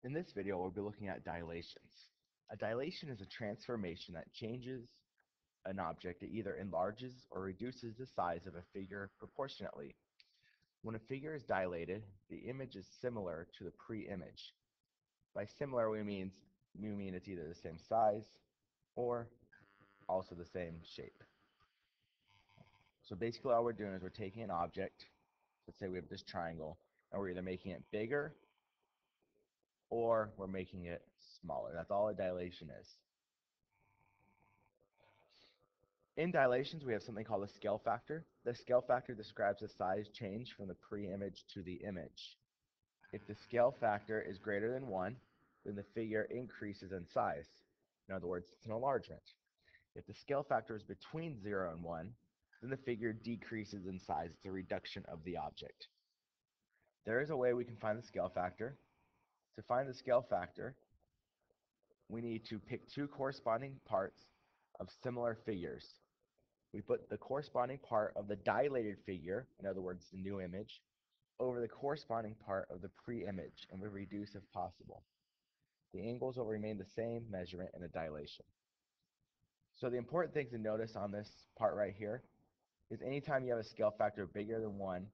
In this video, we'll be looking at dilations. A dilation is a transformation that changes an object. It either enlarges or reduces the size of a figure proportionately. When a figure is dilated, the image is similar to the pre-image. By similar, we mean it's either the same size or also the same shape. So basically all we're doing is we're taking an object, let's say we have this triangle, and we're either making it bigger or we're making it smaller. That's all a dilation is. In dilations, we have something called a scale factor. The scale factor describes the size change from the pre-image to the image. If the scale factor is greater than 1, then the figure increases in size. In other words, it's an enlargement. If the scale factor is between 0 and 1, then the figure decreases in size. It's a reduction of the object. There is a way we can find the scale factor. To find the scale factor, we need to pick two corresponding parts of similar figures. We put the corresponding part of the dilated figure, in other words, the new image, over the corresponding part of the pre-image, and we reduce if possible. The angles will remain the same measurement in a dilation. So the important thing to notice on this part right here is anytime you have a scale factor bigger than 1,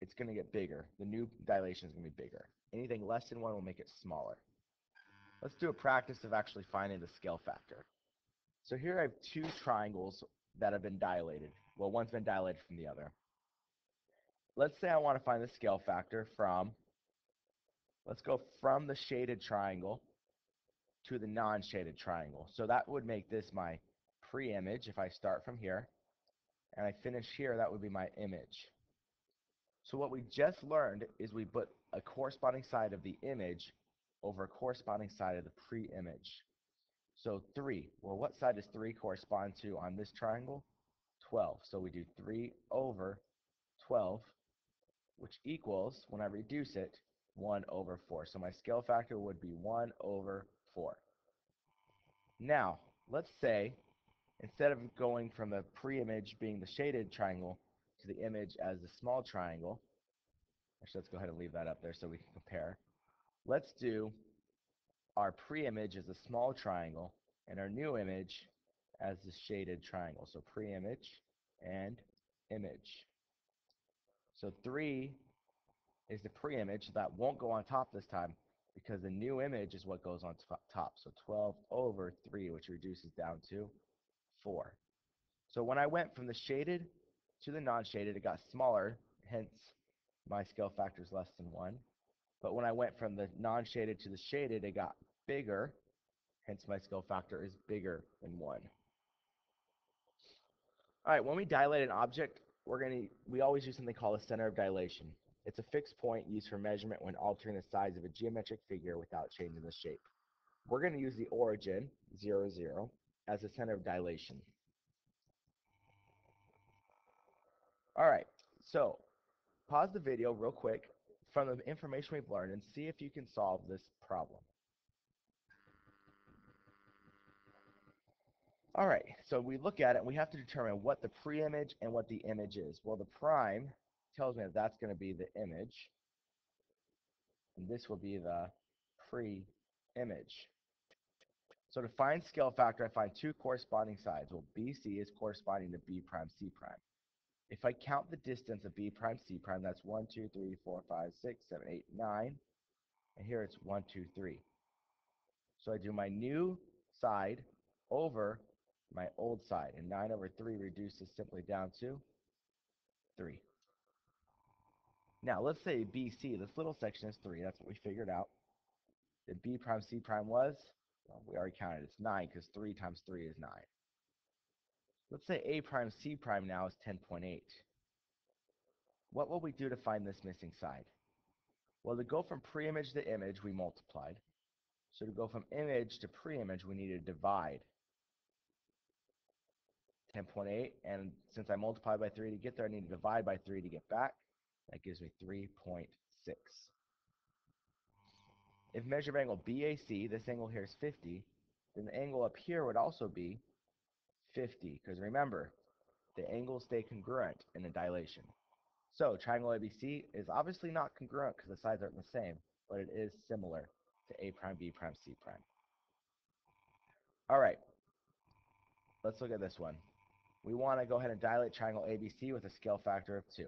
it's going to get bigger. The new dilation is going to be bigger. Anything less than 1 will make it smaller. Let's do a practice of actually finding the scale factor. So here I have two triangles that have been dilated. Well, one's been dilated from the other. Let's say I want to find the scale factor from, let's go from the shaded triangle to the non-shaded triangle. So that would make this my pre-image if I start from here, and I finish here, that would be my image. So what we just learned is we put a corresponding side of the image over a corresponding side of the pre-image. So 3, well, what side does 3 correspond to on this triangle? 12. So we do 3 over 12, which equals, when I reduce it, 1 over 4. So my scale factor would be 1 over 4. Now, let's say, instead of going from the pre-image being the shaded triangle to the image as the small triangle, actually, let's go ahead and leave that up there so we can compare. Let's do our pre-image as a small triangle and our new image as the shaded triangle. So pre-image and image. So 3 is the pre-image. That won't go on top this time because the new image is what goes on top. So 12 over 3, which reduces down to 4. So when I went from the shaded to the non-shaded, it got smaller, hence my scale factor is less than 1. But when I went from the non-shaded to the shaded, it got bigger, hence my scale factor is bigger than 1. All right, when we dilate an object, we always use something called a center of dilation. It's a fixed point used for measurement when altering the size of a geometric figure without changing the shape. We're going to use the origin, 0, 0, as the center of dilation. All right, so pause the video real quick from the information we've learned and see if you can solve this problem. All right, so we look at it and we have to determine what the pre-image and what the image is. Well, the prime tells me that that's going to be the image, and this will be the pre-image. So to find scale factor, I find two corresponding sides. Well, BC is corresponding to B prime, C prime. If I count the distance of B prime, C prime, that's 1, 2, 3, 4, 5, 6, 7, 8, 9. And here it's 1, 2, 3. So I do my new side over my old side. And 9 over 3 reduces simply down to 3. Now, let's say BC, this little section is 3. That's what we figured out. The B prime, C prime was, well, we already counted. It's 9 because 3 times 3 is 9. Let's say A prime, C prime now is 10.8. What will we do to find this missing side? Well, to go from pre-image to image, we multiplied. So to go from image to pre-image, we need to divide 10.8. And since I multiplied by 3 to get there, I need to divide by 3 to get back. That gives me 3.6. If measure of angle BAC, this angle here is 50, then the angle up here would also be 50. Because remember, the angles stay congruent in a dilation. So triangle ABC is obviously not congruent because the sides aren't the same, but it is similar to A prime, B prime, C prime. All right, let's look at this one. We want to go ahead and dilate triangle ABC with a scale factor of 2.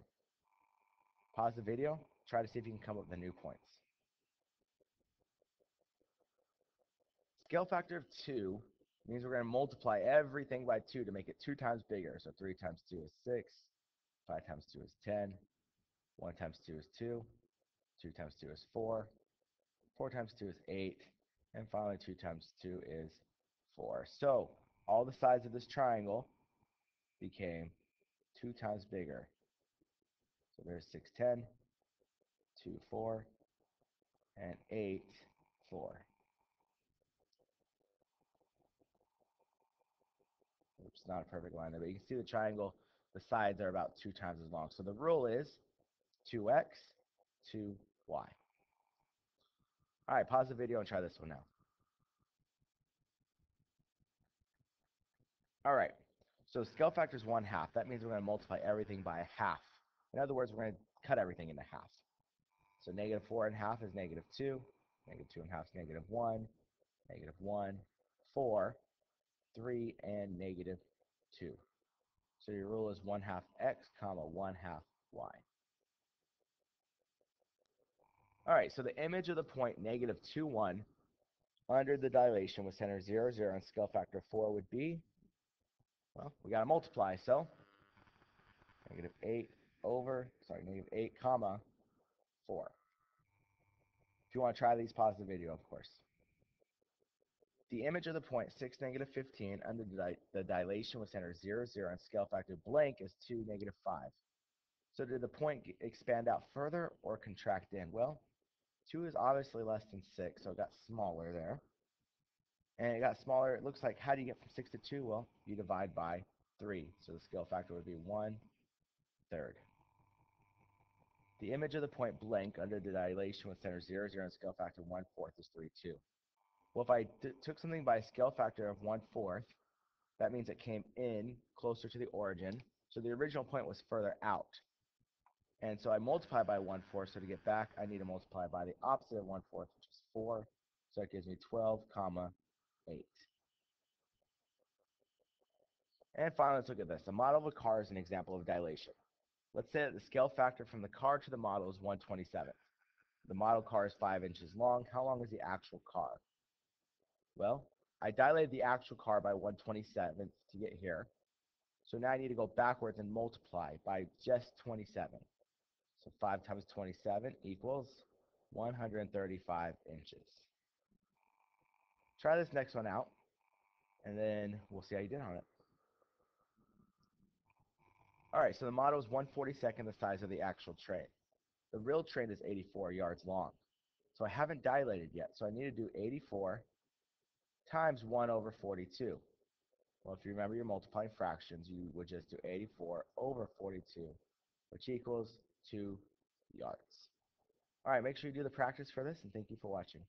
Pause the video, try to see if you can come up with the new points. Scale factor of 2 means we're going to multiply everything by 2 to make it 2 times bigger. So 3 times 2 is 6, 5 times 2 is 10, 1 times 2 is 2, 2 times 2 is 4, 4 times 2 is 8, and finally 2 times 2 is 4. So all the sides of this triangle became 2 times bigger. So there's 6, 10, 2, 4, and 8, 4. Oops, not a perfect line there, but you can see the triangle, the sides are about 2 times as long. So the rule is 2x, 2y. All right, pause the video and try this one now. All right, so scale factor is 1/2. That means we're going to multiply everything by a half. In other words, we're going to cut everything into half. So negative 4 1/2 is negative 2. Negative 2 1/2 is negative 1. Negative 1, 4, 3, and negative 2. So your rule is 1/2 x, comma 1/2 y. All right, so the image of the point negative 2, 1 under the dilation with center 0, 0 and scale factor 4 would be, well, we got to multiply. So negative 8 negative 8 comma 4. If you want to try these, pause the video, of course. The image of the point 6, negative 15 under the dilation with center 0, 0 and scale factor blank is 2, negative 5. So did the point expand out further or contract in? Well, 2 is obviously less than 6, so it got smaller there. And it got smaller. It looks like, how do you get from 6 to 2? Well, you divide by 3. So the scale factor would be 1/3. The image of the point blank under the dilation with center 0, 0 and scale factor 1/4 is 3, 2. Well, if I took something by a scale factor of 1/4, that means it came in closer to the origin. So the original point was further out. And so I multiply by 1/4. So to get back, I need to multiply by the opposite of 1/4, which is 4. So that gives me 12, comma 8. And finally, let's look at this. A model of a car is an example of dilation. Let's say that the scale factor from the car to the model is 1/27. The model car is 5 inches long. How long is the actual car? Well, I dilated the actual car by 1/27 to get here. So now I need to go backwards and multiply by just 27. So 5 times 27 equals 135 inches. Try this next one out, and then we'll see how you did on it. All right, so the model is 1/42 the size of the actual train. The real train is 84 yards long. So I haven't dilated yet, so I need to do 84 times 1/42. Well, if you remember your multiplying fractions, you would just do 84/42, which equals 2 yards. All right, make sure you do the practice for this, and thank you for watching.